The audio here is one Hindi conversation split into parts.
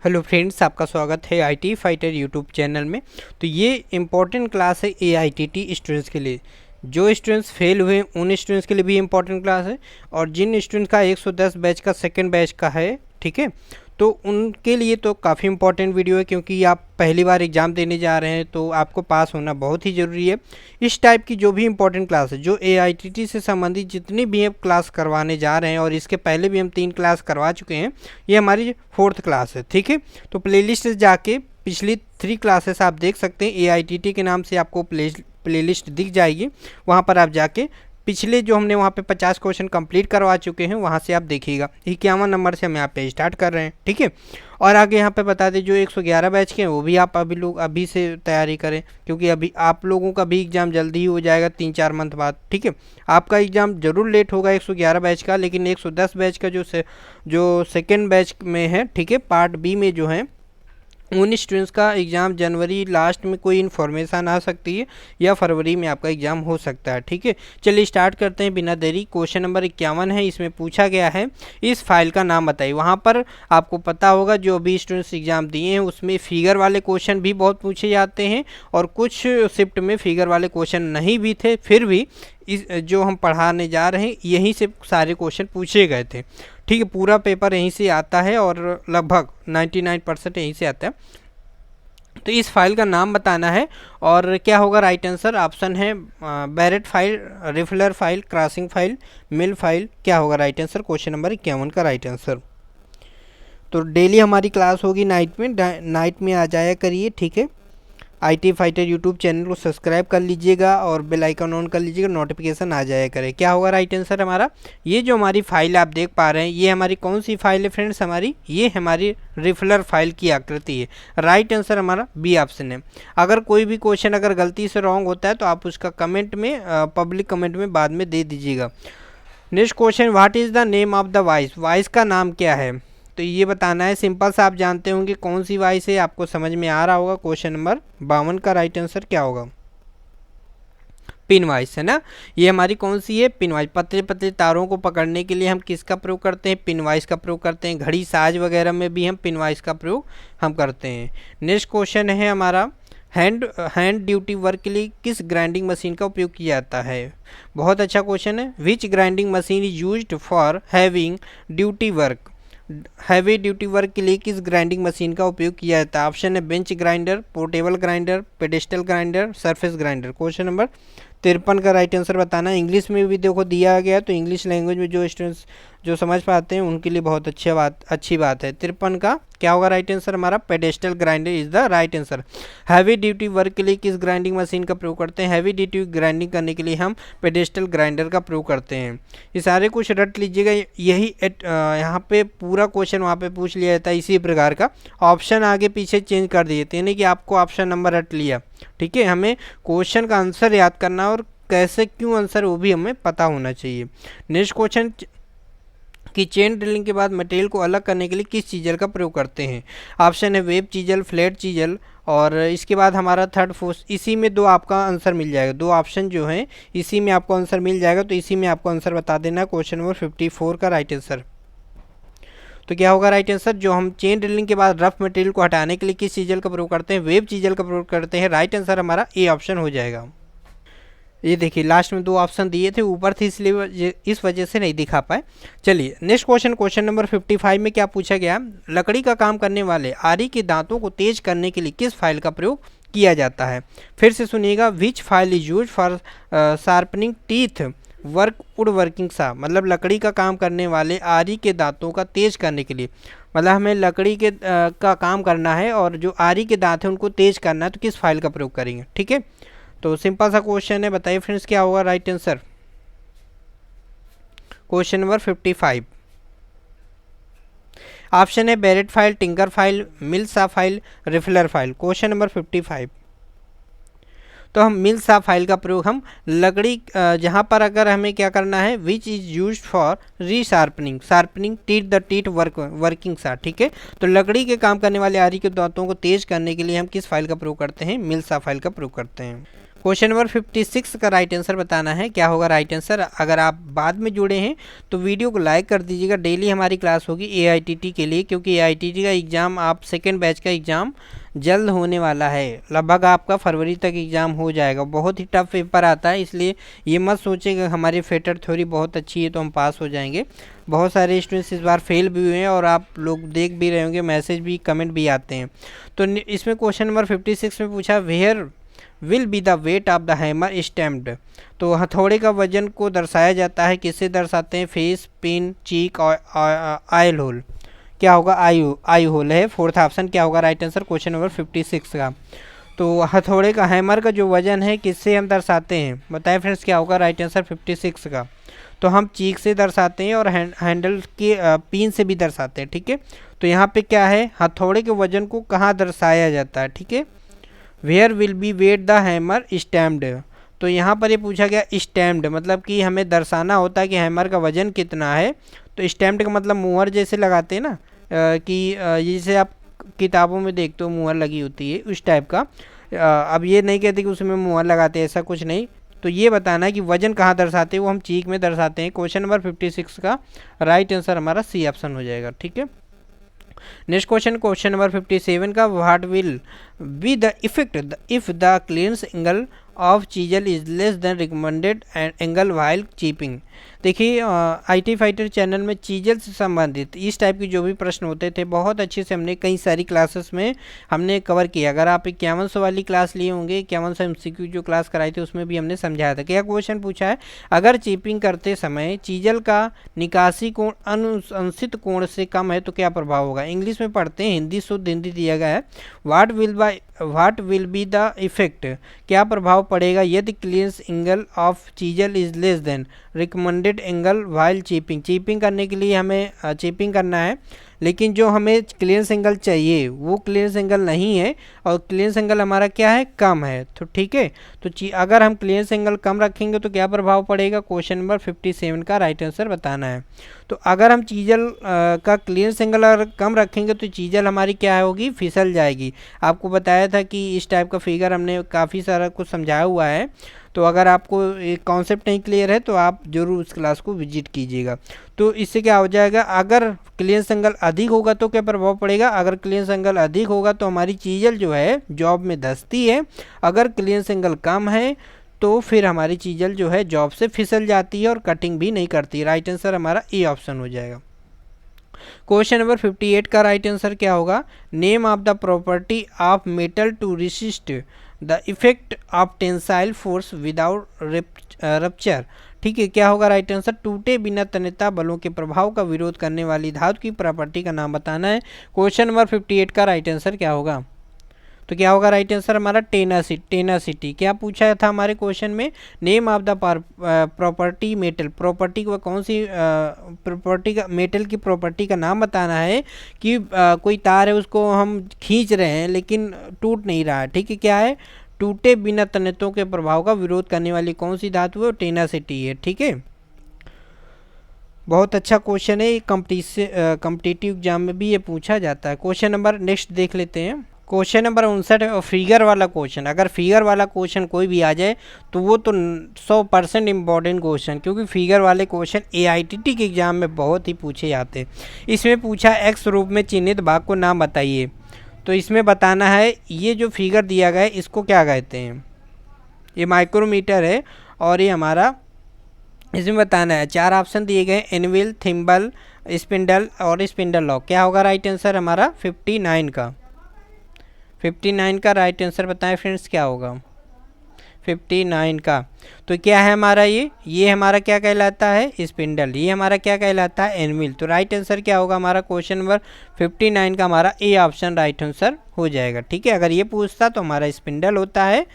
हेलो फ्रेंड्स, आपका स्वागत है आईटी फाइटर यूट्यूब चैनल में। तो ये इम्पॉर्टेंट क्लास है एआईटीटी स्टूडेंट्स के लिए। जो स्टूडेंट्स फेल हुए उन स्टूडेंट्स के लिए भी इम्पॉर्टेंट क्लास है, और जिन स्टूडेंट्स का 110 बैच का सेकंड बैच का है, ठीक है, तो उनके लिए तो काफ़ी इंपॉर्टेंट वीडियो है, क्योंकि आप पहली बार एग्ज़ाम देने जा रहे हैं तो आपको पास होना बहुत ही ज़रूरी है। इस टाइप की जो भी इंपॉर्टेंट क्लास है, जो एआईटीटी से संबंधित जितनी भी हम क्लास करवाने जा रहे हैं, और इसके पहले भी हम 3 क्लास करवा चुके हैं, ये हमारी 4th क्लास है, ठीक है। तो प्लेलिस्ट जाके पिछली 3 क्लासेस आप देख सकते हैं। एआईटीटी के नाम से आपको प्लेलिस्ट दिख जाएगी, वहाँ पर आप जाके पिछले जो हमने वहाँ पे 50 क्वेश्चन कंप्लीट करवा चुके हैं, वहाँ से आप देखिएगा। 51 नंबर से हम यहाँ पे स्टार्ट कर रहे हैं, ठीक है। और आगे यहाँ पे बता दें, जो 111 बैच के हैं वो भी आप अभी से तैयारी करें, क्योंकि अभी आप लोगों का भी एग्ज़ाम जल्दी ही हो जाएगा, 3-4 मंथ बाद, ठीक है। आपका एग्ज़ाम ज़रूर लेट होगा 111 बैच का, लेकिन 110 बैच का जो सेकेंड बैच में है, ठीक है, पार्ट बी में जो है, उन स्टूडेंट्स का एग्ज़ाम जनवरी लास्ट में कोई इन्फॉर्मेशन आ सकती है, या फरवरी में आपका एग्ज़ाम हो सकता है, ठीक है। चलिए स्टार्ट करते हैं बिना देरी। क्वेश्चन नंबर 51 है, इसमें पूछा गया है इस फाइल का नाम बताइए। वहाँ पर आपको पता होगा जो भी स्टूडेंट्स एग्ज़ाम दिए हैं उसमें फिगर वाले क्वेश्चन भी बहुत पूछे जाते हैं, और कुछ शिफ्ट में फिगर वाले क्वेश्चन नहीं भी थे, फिर भी इस जो हम पढ़ाने जा रहे हैं यहीं से सारे क्वेश्चन पूछे गए थे, ठीक है। पूरा पेपर यहीं से आता है, और लगभग 99% यहीं से आता है। तो इस फाइल का नाम बताना है, और क्या होगा राइट आंसर। ऑप्शन है barrette file, riffler file, crossing file, mill file. क्या होगा राइट आंसर, क्वेश्चन नंबर 51 का राइट आंसर। तो डेली हमारी क्लास होगी नाइट में आ जाया करिए, ठीक है। आईटी फाइटर यूट्यूब चैनल को सब्सक्राइब कर लीजिएगा, और बेल आइकन ऑन कर लीजिएगा, नोटिफिकेशन आ जाया करे। क्या होगा राइट आंसर हमारा। ये जो हमारी फाइल आप देख पा रहे हैं, ये हमारी कौन सी फाइल है फ्रेंड्स, हमारी ये हमारी रिफलर फाइल की आकृति है। राइट आंसर हमारा बी ऑप्शन है। अगर कोई भी क्वेश्चन अगर गलती से रॉन्ग होता है तो आप उसका कमेंट में पब्लिक कमेंट में बाद में दे दीजिएगा। Next question, what is the name of the voice. Voice का नाम क्या है, तो ये बताना है। सिंपल सा आप जानते होंगे कौन सी वॉइस है, आपको समझ में आ रहा होगा। क्वेश्चन नंबर 52 का राइट आंसर क्या होगा, पिन वॉइस है ना। ये हमारी कौन सी है, पिन वॉइस। पतले पतले तारों को पकड़ने के लिए हम किसका प्रयोग करते हैं, पिन वॉइस का प्रयोग करते हैं। घड़ी साज वगैरह में भी हम पिन वॉइस का प्रयोग हम करते हैं। नेक्स्ट क्वेश्चन है हमारा, हैंड ड्यूटी वर्क के लिए किस ग्राइंडिंग मशीन का उपयोग किया जाता है। बहुत अच्छा क्वेश्चन है। Which grinding machine is used for having duty work. Heavy duty work के लिए किस ग्राइंडिंग मशीन का उपयोग किया जाता है। ऑप्शन है bench grinder, portable grinder, pedestal grinder, surface grinder. Question number 53 का राइट आंसर बताना। इंग्लिश में भी देखो दिया गया, तो इंग्लिश लैंग्वेज में जो स्टूडेंट्स जो समझ पाते हैं उनके लिए बहुत अच्छी बात है। 53 का क्या होगा राइट आंसर हमारा, pedestal grinder is the right answer. Heavy duty work के लिए किस ग्राइंडिंग मशीन का प्रयोग करते हैं। हैवी ड्यूटी ग्राइंडिंग करने के लिए हम पेडेस्टल ग्राइंडर का प्रयोग करते हैं। ये सारे कुछ रट लीजिएगा, यही यहाँ पे पूरा क्वेश्चन वहाँ पे पूछ लिया जाता है इसी प्रकार का। ऑप्शन आगे पीछे चेंज कर दिए थे, यानी कि आपको ऑप्शन नंबर रट लिया, ठीक है। हमें क्वेश्चन का आंसर याद करना, और कैसे क्यों आंसर वो भी हमें पता होना चाहिए। नेक्स्ट क्वेश्चन, कि चेन ड्रिलिंग के बाद मटेरियल को अलग करने के लिए किस चीज़ल का प्रयोग करते हैं। ऑप्शन है वेब चीजल, फ्लैट चीजल, और इसके बाद हमारा थर्ड फोर्स। इसी में दो आपका आंसर मिल जाएगा, दो ऑप्शन जो हैं इसी में आपको आंसर मिल जाएगा, तो इसी में आपको आंसर बता देना। क्वेश्चन नंबर 54 का राइट आंसर। तो क्या होगा राइट आंसर, जो हम चेन ड्रिलिंग के बाद रफ मटेरियल को हटाने के लिए किस चीजल का प्रयोग करते हैं, वेब चीजल का प्रयोग करते हैं। राइट आंसर हमारा ए ऑप्शन हो जाएगा। ये देखिए लास्ट में 2 ऑप्शन दिए थे, ऊपर थी इसलिए इस वजह से नहीं दिखा पाए। चलिए नेक्स्ट क्वेश्चन, क्वेश्चन नंबर 55 में क्या पूछा गया, लकड़ी का काम करने वाले आरी के दांतों को तेज करने के लिए किस फाइल का प्रयोग किया जाता है। फिर से सुनिएगा, which file is use for sharpening teeth work wood working saw. मतलब लकड़ी का काम करने वाले आरी के दांतों का तेज करने के लिए, मतलब हमें लकड़ी के का काम करना है, और जो आरी के दांत हैं उनको तेज करना है, तो किस फाइल का प्रयोग करेंगे, ठीक है। तो सिंपल सा क्वेश्चन है, बताइए फ्रेंड्स क्या होगा right answer. Question number 55 option है barrette file, tinker file, mill saw file, riffler file. Question number 55, तो हम मिल्सा फाइल का प्रयोग हम लकड़ी जहाँ पर अगर हमें क्या करना है, which is use for resharpening, sharpening teeth the teeth working saw, ठीक है। तो लकड़ी के काम करने वाले आरी के दांतों को तेज करने के लिए हम किस फाइल का प्रयोग करते हैं, मिल्सा फाइल का प्रयोग करते हैं। क्वेश्चन नंबर 56 का राइट आंसर बताना है, क्या होगा राइट आंसर। अगर आप बाद में जुड़े हैं तो वीडियो को लाइक कर दीजिएगा। डेली हमारी क्लास होगी AITT के लिए, क्योंकि AITT का एग्ज़ाम आप सेकेंड बैच का एग्ज़ाम जल्द होने वाला है। लगभग आपका फरवरी तक एग्ज़ाम हो जाएगा। बहुत ही टफ पेपर आता है, इसलिए ये मत सोचेगा हमारी फेटर थ्योरी बहुत अच्छी है तो हम पास हो जाएंगे। बहुत सारे स्टूडेंट्स इस बार फेल भी हुए हैं और आप लोग देख भी रहे होंगे, मैसेज भी कमेंट भी आते हैं। तो इसमें क्वेश्चन नंबर 56 में पूछा where will be the weight of the hammer stamped. तो हथौड़े का वजन को दर्शाया जाता है, किससे दर्शाते हैं, फेस, पिन, चीक और आयल होल। क्या होगा, आई होल है फोर्थ ऑप्शन। क्या होगा राइट आंसर क्वेश्चन नंबर 56 का। तो हथौड़े का हैमर का जो वजन है किससे हम दर्शाते हैं, बताएं फ्रेंड्स क्या होगा राइट आंसर 56 का। तो हम चीक से दर्शाते हैं और हैंडल के पिन से भी दर्शाते हैं, ठीक है। तो यहाँ पे क्या है, हथौड़े के वजन को कहाँ दर्शाया जाता है, ठीक है। Where will be weight the hammer stamped. तो यहाँ पर ये पूछा गया स्टैम्प्ड, मतलब कि हमें दर्शाना होता है कि हैमर का वजन कितना है। तो स्टैम्प्ड का मतलब मुहर जैसे लगाते हैं ना, कि जैसे आप किताबों में देखते हो मुहर लगी होती है उस टाइप का। अब ये नहीं कहते कि उसमें मुहर लगाते हैं, ऐसा कुछ नहीं। तो ये बताना है कि वजन कहाँ दर्शाते हैं, वो हम चीक में दर्शाते हैं। क्वेश्चन नंबर 56 का राइट आंसर हमारा सी ऑप्शन हो जाएगा, ठीक है। नेक्स्ट क्वेश्चन, क्वेश्चन नंबर 57 का what will be the effect if the clearance angle of chisel is less than recommended angle while chipping. देखिए IT फाइटर चैनल में चीजल से संबंधित इस टाइप के जो भी प्रश्न होते थे बहुत अच्छे से हमने कई सारी क्लासेस में हमने कवर किया। अगर आप 5100 वाली क्लास लिए होंगे, 5100 MCQ जो क्लास कराई थी उसमें भी हमने समझाया था। क्या क्वेश्चन पूछा है, अगर चीपिंग करते समय चीजल का निकासी कोण अनुशंसित कोण से कम है तो क्या प्रभाव होगा। इंग्लिश में पढ़ते हैं, हिंदी शुद्ध हिंदी दिया गया है। What will be the effect, क्या प्रभाव पड़ेगा यदि clearance angle of chisel is less than recommended angle while chipping. Chipping करने के लिए हमें चीपिंग करना है, लेकिन जो हमें क्लियरेंस एंगल चाहिए वो क्लियरेंस एंगल नहीं है और क्लियरेंस एंगल हमारा क्या है, कम है। तो ठीक है, तो अगर हम क्लियरेंस एंगल कम रखेंगे तो क्या प्रभाव पड़ेगा, क्वेश्चन नंबर 57 का राइट आंसर बताना है। तो अगर हम चीजल का क्लियरेंस एंगल अगर कम रखेंगे तो चीजल हमारी क्या होगी, फिसल जाएगी। आपको बताया था कि इस टाइप का फिगर हमने काफ़ी सारा कुछ समझाया हुआ है। तो अगर आपको एक कॉन्सेप्ट नहीं क्लियर है तो आप जरूर उस क्लास को विजिट कीजिएगा। तो इससे क्या हो जाएगा, अगर क्लियरेंस एंगल अधिक होगा तो क्या प्रभाव पड़ेगा, अगर क्लियरेंस एंगल अधिक होगा तो हमारी चीजल जो है जॉब में धंसती है। अगर क्लियरेंस एंगल कम है तो फिर हमारी चीजल जो है जॉब से फिसल जाती है और कटिंग भी नहीं करती। राइट आंसर हमारा ए ऑप्शन हो जाएगा। क्वेश्चन नंबर 58 का राइट आंसर क्या होगा, name of the property of metal to resist the effect of tensile force without rupture. ठीक है, क्या होगा राइट आंसर, टूटे बिना तन्यता बलों के प्रभाव का विरोध करने वाली धातु की प्रॉपर्टी का नाम बताना है। क्वेश्चन नंबर 58 का राइट आंसर क्या होगा, तो क्या होगा राइट आंसर हमारा टेनासिटी। क्या पूछा था हमारे क्वेश्चन में, name of the property metal, property को कौन सी प्रॉपर्टी का, मेटल की प्रॉपर्टी का नाम बताना है कि कोई तार है उसको हम खींच रहे हैं लेकिन टूट नहीं रहा है। ठीक है, क्या है, टूटे बिना तन्यताओं के प्रभाव का विरोध करने वाली कौन सी धातु है, टेनासिटी है। ठीक है, बहुत अच्छा क्वेश्चन है, कॉम्पिटिटिव एग्जाम में भी ये पूछा जाता है। क्वेश्चन नंबर नेक्स्ट देख लेते हैं, क्वेश्चन नंबर 59 फिगर वाला क्वेश्चन। अगर फिगर वाला क्वेश्चन कोई भी आ जाए तो वो तो 100% इम्पॉर्टेंट क्वेश्चन, क्योंकि फिगर वाले क्वेश्चन AITT के एग्जाम में बहुत ही पूछे जाते हैं। इसमें पूछा एक्स रूप में चिन्हित भाग को नाम बताइए। तो इसमें बताना है ये जो फिगर दिया गया है इसको क्या कहते हैं, ये माइक्रोमीटर है और ये हमारा, इसमें बताना है 4 ऑप्शन दिए गए, एनविल, थिम्बल, स्पिंडल और स्पिंडल लॉक। क्या होगा राइट आंसर हमारा 59 का राइट आंसर बताएं फ्रेंड्स, क्या होगा 59 का। तो क्या है हमारा, ये हमारा क्या कहलाता है, स्पिंडल, ये हमारा क्या कहलाता है, एनविल। तो राइट आंसर क्या होगा हमारा क्वेश्चन नंबर 59 का हमारा ए ऑप्शन राइट आंसर हो जाएगा। ठीक है, अगर ये पूछता तो हमारा स्पिंडल होता है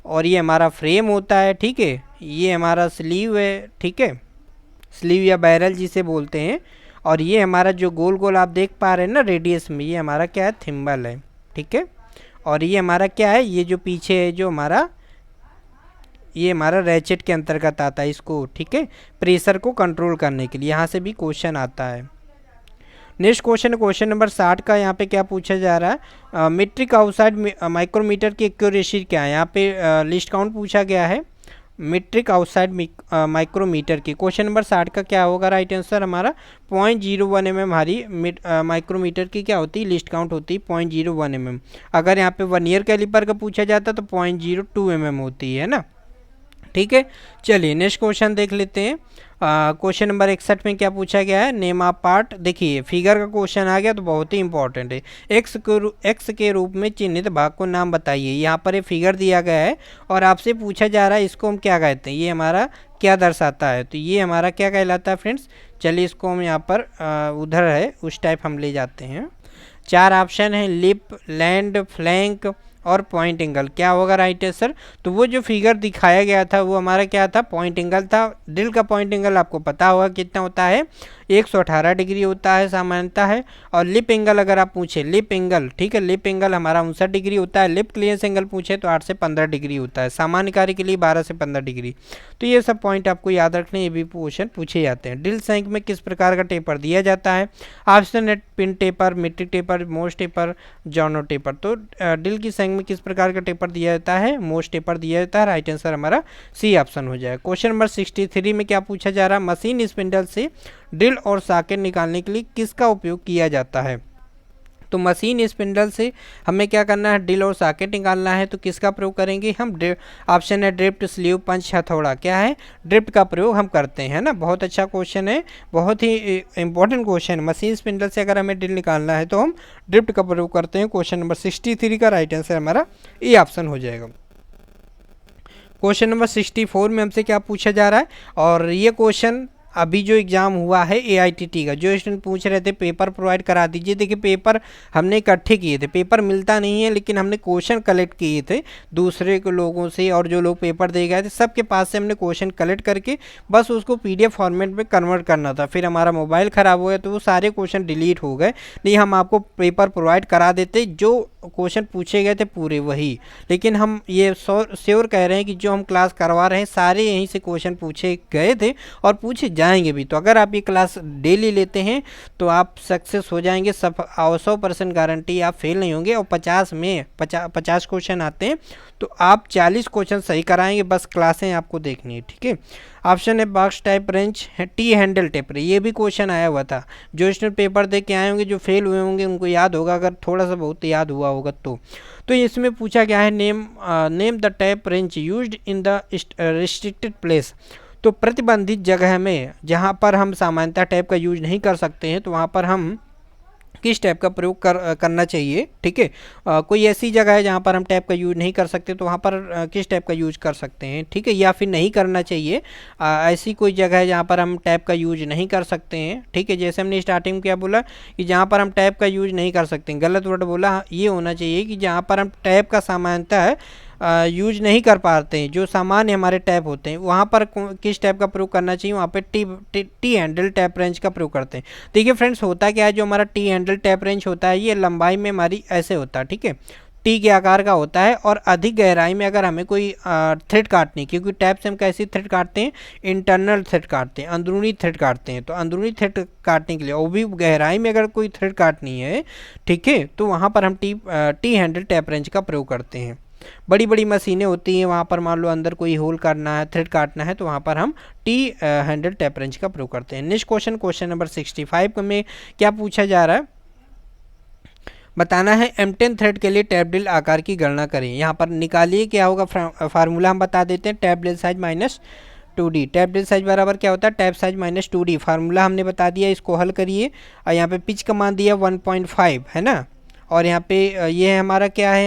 और ये हमारा फ्रेम होता है। ठीक है, ये हमारा स्लीव है, ठीक है, स्लीव या बैरल जिसे बोलते हैं, और ये हमारा जो गोल गोल आप देख पा रहे हैं ना रेडियस में, ये हमारा क्या है, थिम्बल है। ठीक है, और ये हमारा क्या है, ये जो पीछे है जो हमारा, ये हमारा रैचेट के अंतर्गत आता है इसको। ठीक है, प्रेशर को कंट्रोल करने के लिए, यहाँ से भी क्वेश्चन आता है। नेक्स्ट क्वेश्चन नंबर 60 का यहाँ पे क्या पूछा जा रहा है, मीट्रिक आउटसाइड माइक्रोमीटर की एक्यूरेसी क्या है। यहाँ पे लिस्ट काउंट पूछा गया है मीट्रिक आउटसाइड माइक्रोमीटर की। क्वेश्चन नंबर 60 का क्या होगा राइट आंसर हमारा 0.01 mm हमारी माइक्रोमीटर की क्या होती है लिस्ट काउंट होती है 0.01 mm। अगर यहाँ पे वर्नियर कैलिपर का पूछा जाता तो 0.02 mm होती है ना। ठीक है, चलिए नेक्स्ट क्वेश्चन देख लेते हैं। क्वेश्चन नंबर 61 में क्या पूछा गया है, नेम ऑफ पार्ट। देखिए फिगर का क्वेश्चन आ गया तो बहुत ही इंपॉर्टेंट है। एक्स के रूप में चिन्हित भाग को नाम बताइए। यहाँ पर ये फिगर दिया गया है और आपसे पूछा जा रहा है इसको हम क्या कहते हैं, ये हमारा क्या दर्शाता है। तो ये हमारा क्या कहलाता है फ्रेंड्स। चलिए इसको हम यहाँ पर उधर है उस टाइप हम ले जाते हैं। 4 ऑप्शन है, लिप, लैंड, फ्लैंक और पॉइंट एंगल। क्या होगा राइट आंसर। तो वो जो फिगर दिखाया गया था वो हमारा क्या था, पॉइंट एंगल था। ड्रिल का पॉइंट एंगल आपको पता होगा कितना होता है, 118 डिग्री होता है सामान्यतः है। और लिप एंगल अगर आप पूछे, लिप एंगल ठीक है, लिप एंगल हमारा 59 डिग्री होता है। लिप क्लियरेंस एंगल पूछे तो 8 से 15 डिग्री होता है। सामान्य कार्य के लिए 12 से 15 डिग्री। तो ये सब पॉइंट आपको याद रखने, ये भी क्वेश्चन पूछे जाते हैं। ड्रिल सैंक में किस प्रकार का टेपर दिया जाता है। ऑप्शन है pin taper, metric taper, most taper, Jono taper. तो ड्रिल की सैंक में किस प्रकार का टेपर दिया जाता है, मोस्ट टेपर दिया जाता है। राइट आंसर हमारा सी ऑप्शन हो जाएगा। क्वेश्चन नंबर 63 में क्या पूछा जा रहा है, मशीन स्पिंडल से ड्रिल और सॉकेट निकालने के लिए किसका उपयोग किया जाता है। तो मशीन स्पिंडल से हमें क्या करना है, ड्रिल और सॉकेट निकालना है तो किसका प्रयोग करेंगे हम, ऑप्शन है ड्रिफ्ट, स्लीव, पंच, हथौड़ा। क्या है, ड्रिफ्ट का प्रयोग हम करते हैं ना। बहुत अच्छा क्वेश्चन है, बहुत ही इंपॉर्टेंट क्वेश्चन। मशीन स्पिंडल से अगर हमें ड्रिल निकालना है तो हम ड्रिफ्ट का प्रयोग करते हैं। क्वेश्चन नंबर 63 का राइट आंसर हमारा ए ऑप्शन हो जाएगा। क्वेश्चन नंबर 64 में हमसे क्या पूछा जा रहा है, और ये क्वेश्चन अभी जो एग्ज़ाम हुआ है AITT का, जो स्टूडेंट पूछ रहे थे पेपर प्रोवाइड करा दीजिए। देखिए पेपर हमने इकट्ठे किए थे, पेपर मिलता नहीं है लेकिन हमने क्वेश्चन कलेक्ट किए थे दूसरे के लोगों से, और जो लोग पेपर दे गए थे सबके पास से हमने क्वेश्चन कलेक्ट करके बस उसको PDF फॉर्मेट में कन्वर्ट करना था। फिर हमारा मोबाइल ख़राब हो गया तो वो सारे क्वेश्चन डिलीट हो गए। नहीं हम आपको पेपर प्रोवाइड करा देते, जो क्वेश्चन पूछे गए थे पूरे वही। लेकिन हम ये श्योर कह रहे हैं कि जो हम क्लास करवा रहे हैं सारे यहीं से क्वेश्चन पूछे गए थे और पूछे जाएंगे भी। तो अगर आप ये क्लास डेली लेते हैं तो आप सक्सेस हो जाएंगे, 100% गारंटी, आप फेल नहीं होंगे। और 50 में 50 क्वेश्चन आते हैं तो आप 40 क्वेश्चन सही कराएंगे। बस क्लासें आपको देखनी है, ठीक है। ऑप्शन है बॉक्स टाइप रेंच है, टी हैंडल टेपर। ये भी क्वेश्चन आया हुआ था, जो स्टूडेंट पेपर दे के आए होंगे, जो फेल हुए होंगे उनको याद होगा, अगर थोड़ा सा बहुत याद हुआ होगा तो इसमें पूछा गया है name the type wrench used in the restricted place. तो प्रतिबंधित जगह में जहाँ पर हम सामान्यतः टैप का यूज नहीं कर सकते हैं तो वहाँ पर हम किस टैप का प्रयोग करना चाहिए, ठीक है। कोई ऐसी जगह है जहाँ पर हम टैप का यूज नहीं कर सकते तो वहाँ पर किस टैप का यूज कर सकते हैं, ठीक है, या फिर नहीं करना चाहिए। ऐसी कोई जगह है जहाँ पर हम टैप का यूज नहीं कर सकते हैं, ठीक है। जैसे हमने स्टार्टिंग में क्या बोला कि जहाँ पर हम टैप का यूज नहीं कर सकते, गलत वर्ड बोला। ये होना चाहिए कि जहाँ पर हम टैप का सामान्यतः है यूज नहीं कर पाते हैं, जो सामान्य हमारे टैप होते हैं वहाँ पर किस टैप का प्रयोग करना चाहिए, वहाँ पे टी हैंडल टैप रेंच का प्रयोग करते हैं। देखिए फ्रेंड्स होता क्या है, जो हमारा टी हैंडल टैप रेंच होता है ये लंबाई में हमारी ऐसे होता है, ठीक है, टी के आकार का होता है। और अधिक गहराई में अगर हमें कोई थ्रेड काटनी, क्योंकि टैप से हम कैसी थ्रेड काटते हैं, इंटरनल थ्रेड काटते हैं, अंदरूनी थ्रेड काटते हैं। तो अंदरूनी थ्रेड काटने के लिए वो भी गहराई में अगर कोई थ्रेड काटनी है, ठीक है, तो वहाँ पर हम टी हैंडल टैप रेंच का प्रयोग करते हैं। बड़ी बड़ी मशीनें होती हैं, वहाँ पर मान लो अंदर कोई होल करना है, थ्रेड काटना है, तो वहाँ पर हम टी हैंडल टैप रेंच का प्रयोग करते हैं। नेक्स्ट क्वेश्चन नंबर 65 में क्या पूछा जा रहा है, बताना है M10 थ्रेड के लिए टैप ड्रिल आकार की गणना करें। यहाँ पर निकालिए, क्या होगा फार्मूला हम बता देते हैं, tap drill size minus 2D। Tap drill size बराबर क्या होता है, tap size minus 2D। Formula हमने बता दिया, इसको हल करिए। और यहाँ पे पिच का मान दिया 1.5 है ना, और यहाँ पे ये हमारा क्या है,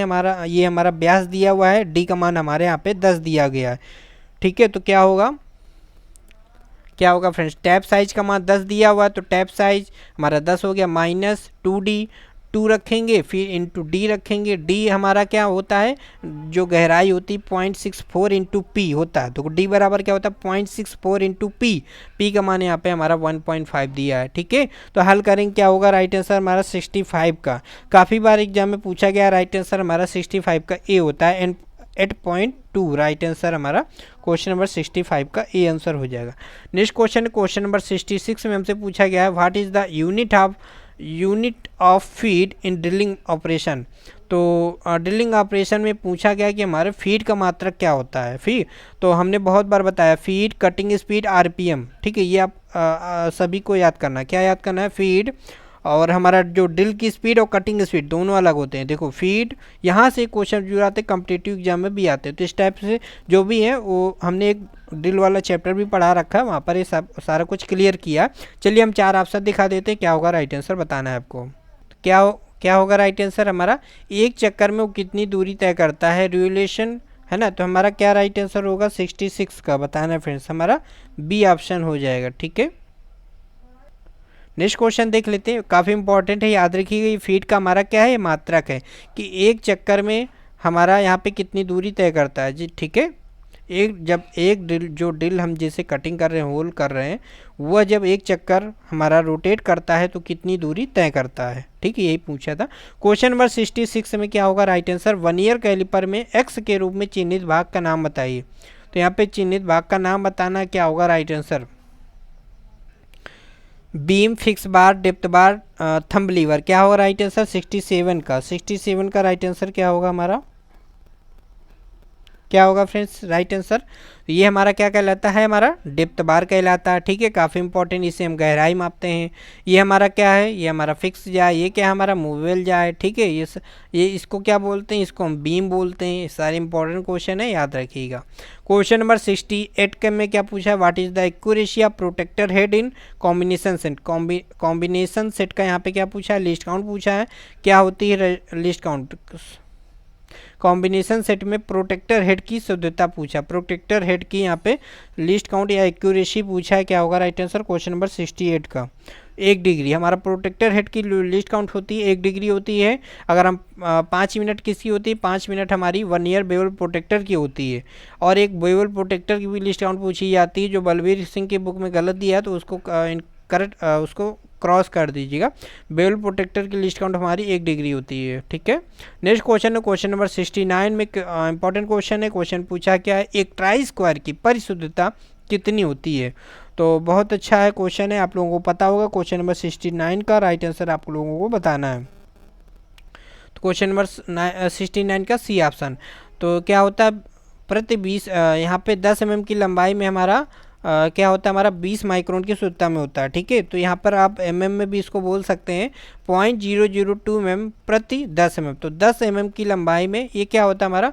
ये हमारा व्यास दिया हुआ है, डी का मान हमारे यहाँ पे 10 दिया गया है, ठीक है। तो क्या होगा फ्रेंड्स, टैप साइज का मान 10 दिया हुआ है तो टैप साइज हमारा 10 हो गया, माइनस 2D, 2 रखेंगे फिर इंटू डी रखेंगे। डी हमारा क्या होता है, जो गहराई होती है 0.64 इंटू पी होता है। तो डी बराबर क्या होता है 0.64 इंटू पी। पी का मान यहाँ पे हमारा 1.5 दिया है, ठीक है। तो हल करेंगे, क्या होगा राइट आंसर हमारा 65 का। काफ़ी बार एग्जाम में पूछा गया, राइट आंसर हमारा 65 का ए होता है, एंड 8.2 राइट आंसर हमारा क्वेश्चन नंबर 65 का ए आंसर हो जाएगा। नेक्स्ट क्वेश्चन नंबर 66 में हमसे पूछा गया है, what is the unit of unit of feed in drilling operation. तो ड्रिलिंग ऑपरेशन में पूछा गया कि हमारे फीड का मात्रक क्या होता है। फीड तो हमने बहुत बार बताया, फीड, कटिंग स्पीड, आरपीएम, ठीक है। ये आप सभी को याद करना है। क्या याद करना है? फीड और हमारा जो ड्रिल की स्पीड और कटिंग स्पीड दोनों अलग होते हैं। देखो फीड, यहाँ से क्वेश्चन जो आते हैं कॉम्पिटिटिव एग्जाम में भी आते हैं, तो इस टाइप से जो भी है वो हमने एक ड्रिल वाला चैप्टर भी पढ़ा रखा है, वहाँ पर ये सब सारा कुछ क्लियर किया। चलिए हम 4 ऑप्शन दिखा देते हैं, क्या होगा राइट आंसर बताना है आपको। क्या होगा राइट आंसर हमारा? एक चक्कर में वो कितनी दूरी तय करता है, रिवोल्यूशन, है ना। तो हमारा क्या राइट आंसर होगा? 66 का बताना है फ्रेंड्स, हमारा बी ऑप्शन हो जाएगा, ठीक है। नेक्स्ट क्वेश्चन देख लेते हैं, काफ़ी इंपॉर्टेंट है, याद रखिएगा। ये फीट का हमारा क्या है? मात्रक है कि एक चक्कर में हमारा यहाँ पे कितनी दूरी तय करता है जी, ठीक है। जब एक ड्रिल हम जैसे कटिंग कर रहे हैं, होल कर रहे हैं, वह जब एक चक्कर हमारा रोटेट करता है तो कितनी दूरी तय करता है, ठीक है। यही पूछा था। क्वेश्चन नंबर 66 में क्या होगा राइट आंसर? वर्नियर कैलिपर में एक्स के रूप में चिन्हित भाग का नाम बताइए। तो यहाँ पे चिन्हित भाग का नाम बताना, क्या होगा राइट आंसर? बीम, फिक्स बार, डेप्थ बार, थंब लीवर। क्या होगा राइट आंसर? 67 का राइट आंसर क्या होगा हमारा? क्या होगा फ्रेंड्स राइट आंसर? ये हमारा क्या कहलाता है? हमारा डेप्थ बार कहलाता है, ठीक है। काफ़ी इंपॉर्टेंट, इसे हम गहराई मापते हैं। ये हमारा क्या है? ये हमारा फिक्स जाए। ये क्या है? हमारा मूवेबल जाए, ठीक है। ये इसको क्या बोलते हैं? इसको हम बीम बोलते हैं। सारे इंपॉर्टेंट क्वेश्चन है, याद रखिएगा। क्वेश्चन नंबर 68 के में क्या पूछा है? What is the accuracy of protractor head in combination set. Combination set का यहाँ पे क्या पूछा है? लिस्ट काउंट पूछा है। क्या होती है लिस्ट काउंट? कॉम्बिनेशन सेट में प्रोटेक्टर हेड की शुद्धता पूछा, प्रोटेक्टर हेड की यहाँ पे लिस्ट काउंट या एक्यूरेसी पूछा है। क्या होगा राइट आंसर? क्वेश्चन नंबर 68 का 1 डिग्री। हमारा प्रोटेक्टर हेड की लिस्ट काउंट होती है 1 डिग्री होती है। अगर हम 5 मिनट किसकी होती है? 5 मिनट हमारी वर्नियर बेवल प्रोटेक्टर की होती है। और एक बेवल प्रोटेक्टर की भी लिस्ट काउंट पूछी जाती है, जो बलबीर सिंह की बुक में गलत दिया है तो उसको करेक्ट उसको क्रॉस कर दीजिएगा। बेवल प्रोटेक्टर की लिस्ट काउंट हमारी 1 डिग्री होती है, ठीक है। नेक्स्ट क्वेश्चन है क्वेश्चन नंबर 69 में इंपॉर्टेंट क्वेश्चन है। क्वेश्चन पूछा क्या है? एक ट्राई स्क्वायर की परिशुद्धता कितनी होती है? तो बहुत अच्छा है क्वेश्चन है, आप लोगों को पता होगा। क्वेश्चन नंबर 69 का राइट आंसर आप लोगों को बताना है। तो क्वेश्चन नंबर 69 का सी ऑप्शन। तो क्या होता है? प्रति 20 यहाँ पे 10 mm की लंबाई में हमारा क्या होता है? हमारा 20 माइक्रोन की शुद्धता में होता है, ठीक है। तो यहाँ पर आप mm में भी इसको बोल सकते हैं, 0.002 mm प्रति 10 mm। तो 10 mm की लंबाई में ये क्या होता है? हमारा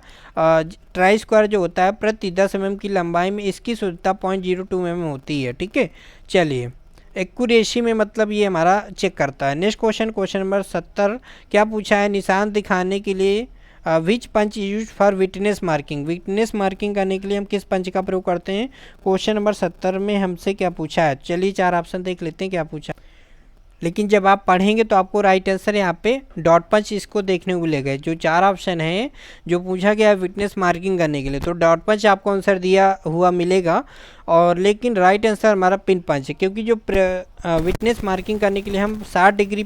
ट्राई स्क्वायर जो होता है प्रति 10 mm की लंबाई में इसकी शुद्धता 0.02 mm होती है, ठीक है। चलिए, एक्यूरेसी में मतलब ये हमारा चेक करता है। नेक्स्ट क्वेश्चन नंबर 70 क्या पूछा है? निशान दिखाने के लिए which punch use for witness marking. Witness marking करने के लिए हम किस पंच का प्रयोग करते हैं? क्वेश्चन नंबर 70 में हमसे क्या पूछा है? चलिए 4 ऑप्शन देख लेते हैं क्या पूछा। लेकिन जब आप पढ़ेंगे तो आपको राइट आंसर यहाँ पे डॉट पंच इसको देखने को मिलेगा। जो 4 ऑप्शन है जो पूछा गया है विटनेस मार्किंग करने के लिए, तो डॉट पंच आपको आंसर दिया हुआ मिलेगा। और लेकिन राइट आंसर हमारा पिन पंच है, क्योंकि जो विटनेस मार्किंग करने के लिए हम 60 डिग्री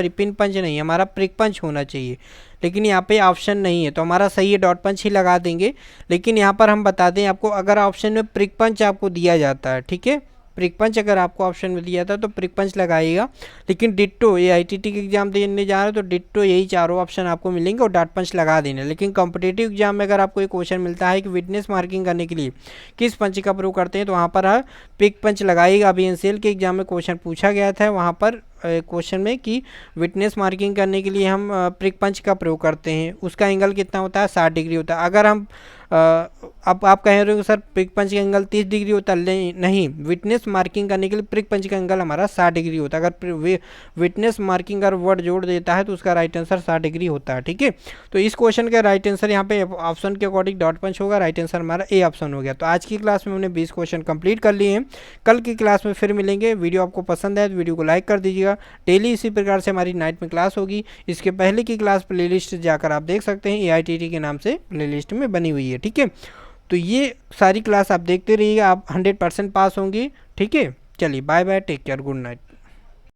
पिन पंच नहीं, हमारा प्रिक पंच होना चाहिए। लेकिन यहाँ पे ऑप्शन नहीं है, तो हमारा सही है डॉट पंच ही लगा देंगे। लेकिन यहाँ पर हम बता दें आपको, अगर ऑप्शन में प्रिक पंच आपको दिया जाता है, ठीक है, प्रिक पंच अगर आपको ऑप्शन में दिया था तो प्रिक पंच लगाइएगा। लेकिन डिट्टो, ये आईटीटी के एग्जाम देने जा रहे हो तो डिट्टो यही चारों ऑप्शन आपको मिलेंगे और डॉट पंच लगा देना। लेकिन कॉम्पिटिटिव एग्जाम में अगर आपको एक क्वेश्चन मिलता है कि विटनेस मार्किंग करने के लिए किस पंच का प्रयोग करते हैं, तो वहाँ पर पिक पंच लगाइएगा। अभी एनसीएल के एग्जाम में क्वेश्चन पूछा गया था वहाँ पर क्वेश्चन में कि विटनेस मार्किंग करने के लिए हम प्रिक पंच का प्रयोग करते हैं, उसका एंगल कितना होता है? 60 डिग्री होता है। अगर हम अब आप कह रहे हो सर प्रिक पंच का एंगल 30 डिग्री होता है, नहीं, विटनेस मार्किंग करने के लिए प्रिक पंच का एंगल हमारा 60 डिग्री होता है। अगर विटनेस मार्किंग अगर वर्ड जोड़ देता है तो उसका राइट आंसर 60 डिग्री होता है, ठीक है। तो इस क्वेश्चन का राइट आंसर यहाँ पे ऑप्शन के अकॉर्डिंग डॉट पंच होगा। राइट आंसर हमारा ए ऑप्शन हो गया। तो आज की क्लास में हमने 20 क्वेश्चन कंप्लीट कर लिए हैं। कल की क्लास में फिर मिलेंगे। वीडियो आपको पसंद है तो वीडियो को लाइक कर दीजिएगा। डेली इसी प्रकार से हमारी नाइट में क्लास होगी। इसके पहले की क्लास प्लेलिस्ट जाकर आप देख सकते हैं, AITT के नाम से प्लेलिस्ट में बनी हुई है, ठीक है। तो ये सारी क्लास आप देखते रहिएगा, आप 100% पास होंगे, ठीक है। चलिए bye bye, take care, good night.